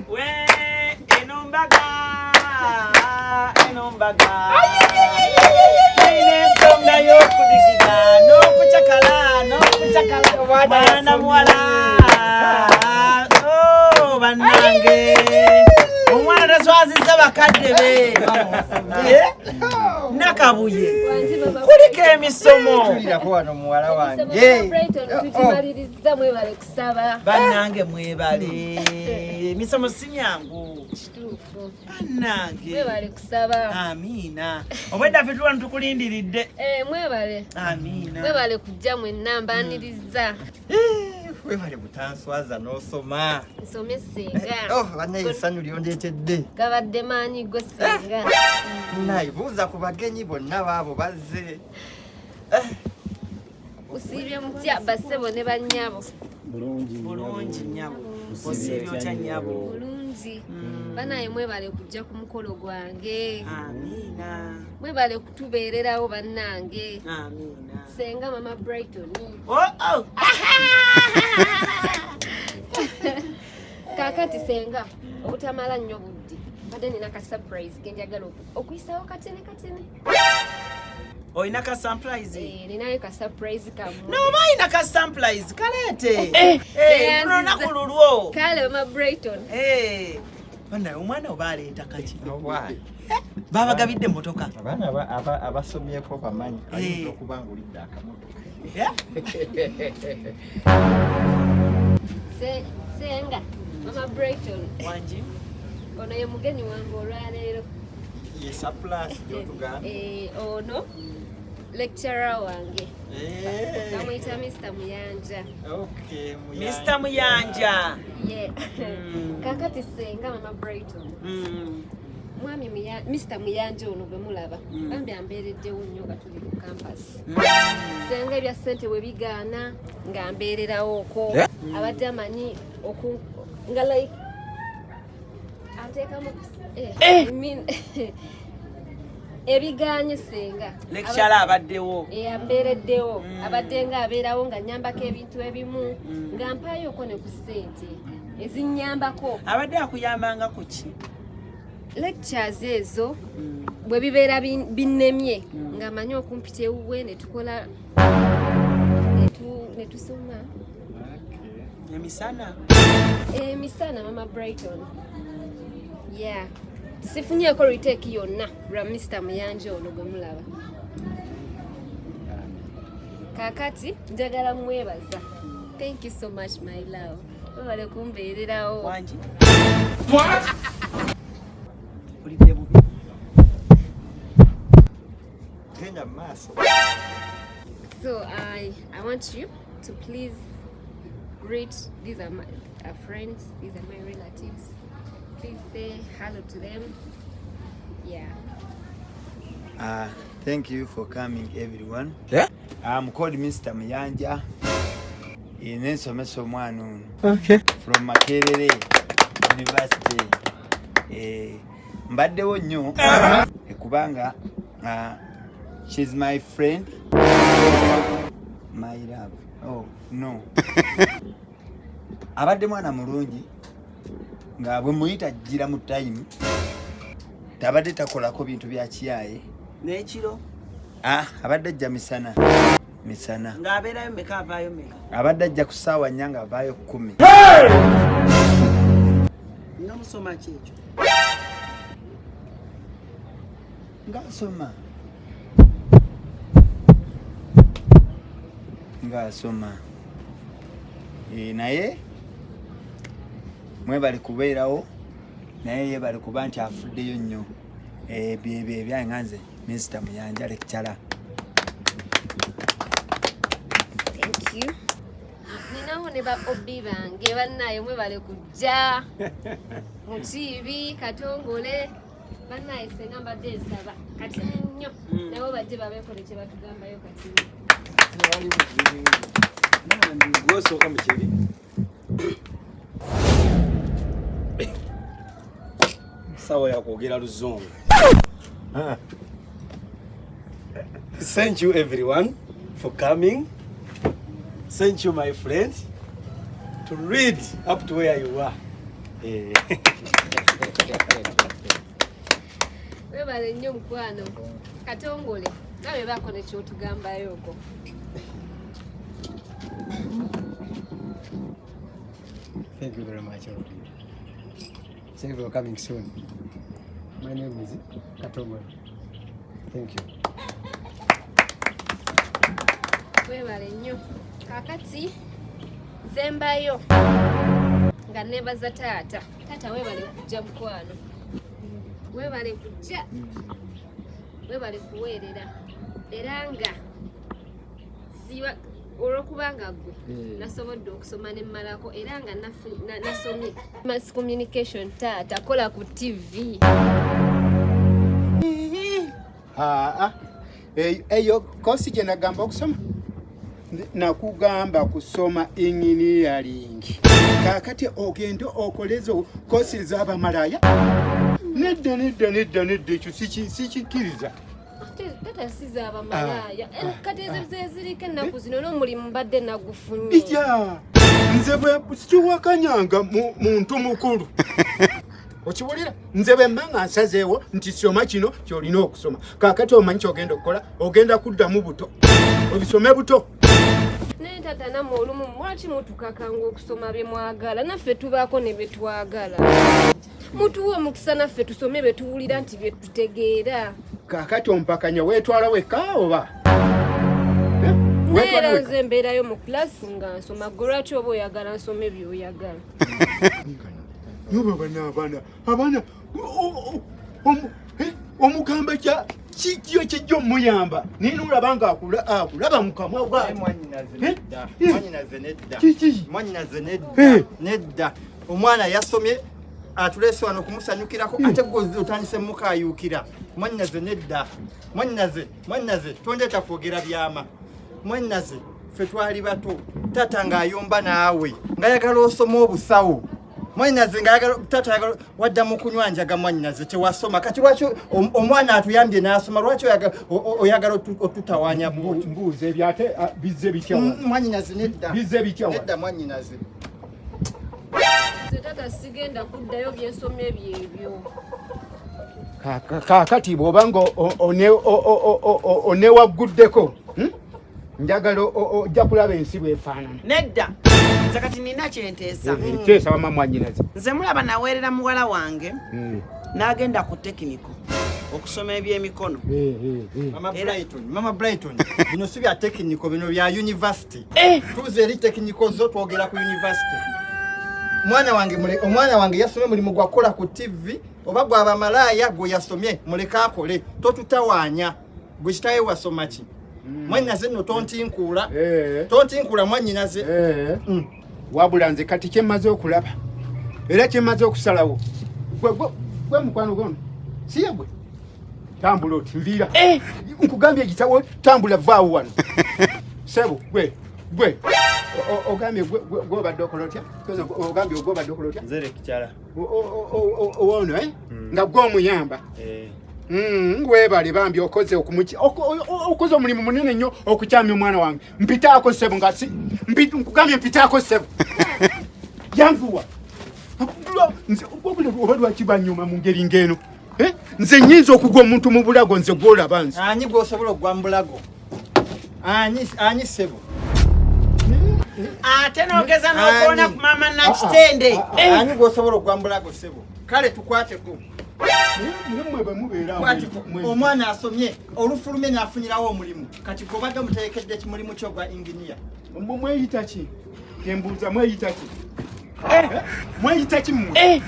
we enombaga ensonga y'okudigida n'okucakala mwana muwala bannange omwana taswazizza bakadde be nakabuye kuliko emisomo bannange mwebale emisomo si myangu bannange amiina obwedda ffe tulwano tukulindiridde amiina mwebale kujja mwenna mbaniriza webale butanswaza n'osoma nsome senga bannaye essanyu lyondeetedde gabadde maanyi go senga naye buuza ku bagenyi bonna baabo bazze usiibye mutya bassebo ne bannyabo bulungi nnyabo osiibye otya nnyabo bulungi banaye mwebale kujja ku mukolo gwange amiina mwebale kutubeererawo bannange amiina senga Maama Brighton kaakati senga obutamala nnyo budde badde nina ka surprise kenjagala okuyisawo katene oyina ka surprise ninayo ka surprise kamwe noba oyina ka surprise kaleete lunaku lulwo kale Maama Brighton banaye omwana oba aleeta kaki babagabidde emmotoka abaana abasomyeko bamanyi ayinza okuba nga olidde akamotoka senga Maama Brighton wangi ono ye mugenyi wange olwaleero ye surplus gyotugamba ono lecturer wange bamuyita Mr. Muyanja Mr. Muyanja kakati senga Maama Brighton mwami Mr. Muyanja ono gwe mulaba bambi ambeereddewo nnyo nga tuli ku campus senga ebya ssente we bigaana ng'ambeererawooko abadde amanyi nga like ateekamu ebiganye senga lecturer abaddewo ambeereddewo abadde nga abeerawo nga nnyambako ebintu ebimu nga mpaayoko ne ku ssente ezinnyambako abadde akuyambanga ku ki lectures ezo bwe bibeera binnemye nga amanyi okumpita ewuwe ne tukola ne tusoma emisana Maama Brighton sifunyeeko retake yonna lwa Mr. Muyanja ono gwe mulaba kaakati njagala mwebaza thank you so much my love webale kumbeererawo wangi olidde bubi genda mu maaso so I want you to please greet these are my friends, these are my relatives. Please say hello to them. Thank you for coming everyone. I'm called Mr. Muyanja. Nensomesa omwana ono from Makerere University. Mbaddewo nnyo kubanga she's my friend, my love. Oh no. Abadde mwana mulungi nga bwe muyita jjira mu time tabadde takolako bintu bya kiyaye n'ekiro abadde ajja misana ng'abeerayo meka avaayo meka abadde ajja ku ssaawa nnya nga avaayo 10 nga musoma ki ekyo ng'asoma naye mwebali kubeerawo naye yebali kuba nti afuddeyo nnyo byebyo ebyange nze Mr. Muyanja lecturer. Thank you. Ninaho ne ba obi bange bannaye mwebale kujja mu TV Katongole bannaye senga mbadde nsaba kati nnyo nabo bajje babeekole kye batugambayo kati gwosooka mu kibi sawa ya kwogera luzungu. Thank you everyone for coming. Thank you my friends to read up to where you are. Webale nnyo mukwano katongole nawe bako nekyotugambayo okwo. Thank you very much. Thank you for coming soon. My name is Katongole. Thank you. Webale nnyo kakati zembayo nga nebaza taata webale kujja mukwano, webale kujja, webale kuweerera era nga siwa olwokubanga gwe nasobodde okusoma ne mmalako era nga nasomye mass communication. Taata kola ku TV. Eyo kosi gye nagamba okusoma, nakugamba kusoma engineering. Kakati ogenda okolezo kosi z'abamalaya? Nedda ekyo sikikiriza. Tata siza abamalaya kati ezirika ennaku zino n'omulimu mbadde nagufunye. Nze bwe sikiwakanyanga muntu mukulu. Okiwulira? Nze bwe mmanga nsazeewo nti soma kino ky'olina okusoma. Kaakati omanyi ky'ogenda okukola, ogenda kuddamu buto, obisome buto. Naye tata namwe olumu lwaki mutukakanga okusoma bye mwagala? Naffe tubaako ne bye twagala. Mutuwa omukisa naffe tusome bye tuwulira nti bye tutegeera. Kaakati ompakanya weetwala wekka oba? Neera nze mbeerayo mu kulasi nga nsoma, gwe lwaki oba oyagala nsome by'oyagala? Abaana omugamba kikyo kijja omuyamba naye nolaba nga akulaba mu kamwa bwati. Nedda omwana yasomye atulese wano kumusanyukirako ate gwe otandise mukayuukira. Mwannyinaze nedda, mwannyinaze tondeeta kwogera byama. Mwannyinaze ffe twali bato, tata ng'ayomba naawe ng'ayagala osoma obusawo. Mwannyinaze ng'ayagala tata ayagala wadda mu kunywa njaga. Mwannyinaze tewasoma, kati lwaki omwana atuyambye n'asoma, lwaki oyagala otutawaanya? Mbuuze ebyate bizze bitya? Mwannyinaze nedda, bizze bitya? Nedda mwannyinaze. Tata sigenda kuddayo byensomye byebyo. Kaakati bw'obanga onewaguddeko njagala ojja kulaba ensi bwefaanana. Nedda nze kati nina kyenteesa. Nteesa wama mwannyinaze. Nze mulaba naweerera muwala wange n'agenda ku tekiniko okusoma ebyemikono. Maama Brighton, bino si bya tekiniko, bino bya university. Tuze eri tekiniko zo twogera ku university. Omwana wange yasomye mulimu gwakola ku TV, oba gwaba malaya gwe yasomye muleka akole, totutawaanya. Gwe kitaye wasoma ki? Mwannyinaze nno tontinkuula mwannyinaze. Wabula nze kati kyemmaze okulaba era kyemmaze okusalawo, gwe mukwano gono siye gwe tambula oti nviira. Nkugambye ekitawo tambula vaawo wano. Sebo gwe ogambye gwe obadde okola otya? Ogambye gwe obadde okola otya? Nzere kikyala. Owoono nga gwe omuyamba. Weebale bambi okoze okoze omulimu munene nnyo okukyamya omwana wange. Mpitaako ssebo nga nkugambye mpitaako ssebo. Yanvuwa oba lwaki bannyuma mu ngeri ng'eno? Nze nnyinza okugwa omuntu mu bulago, nze gwolaba nze. Ani gw'osobola okugwa mu bulago? Ani ssebo? Ate n'ogeza n'okoona ku maama Nakitende. Ani gw'osobola okugwa mu bulago ssebo? Kale tukwateko. Omwana asomye olufulumye n'afunirawo omulimu, kati gw'obadde omuteekedde kimulimu kyo gwa inginiya. Mweyita ki? Embuuza mweyita ki? Mweyita ki mmwe?